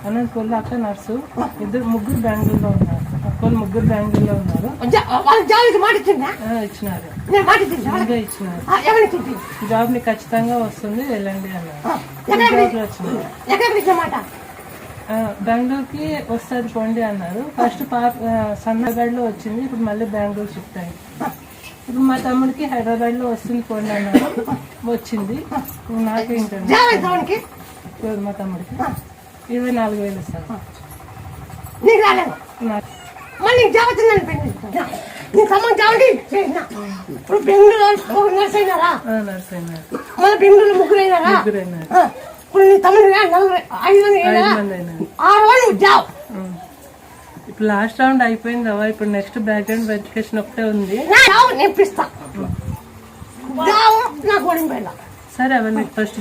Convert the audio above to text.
అనంతపూర్లో అక్క నర్సు, ముగ్గురు బెంగళూరులో ఉన్నారు. అక్కలు ముగ్గురు బెంగళూరులో ఉన్నారు. ఇచ్చినారు, ముందే ఇచ్చినారు. జాబ్ ని ఖచ్చితంగా వస్తుంది, వెళ్ళండి అన్నారు. జాబ్లు వచ్చినాయి. బెంగళూరుకి వస్తుంది పోండి అన్నారు. ఫస్ట్ సన్నగఢ్ లో వచ్చింది, ఇప్పుడు మళ్ళీ బెంగళూరు షిఫ్ట్ అయింది. ఇప్పుడు మా తమ్ముడికి హైదరాబాద్ లో వస్తుంది పోండి అన్నారు, వచ్చింది. నాకు ఇంకా మా తమ్ముడికి 24,000 ఇస్తాను. ఇప్పుడు లాస్ట్ రౌండ్ అయిపోయింది కదా, ఇప్పుడు నెక్స్ట్ బ్యాక్గ్రౌండ్ వెరిఫికేషన్ ఒకటే ఉంది. సరే అవన్నీ ఫస్ట్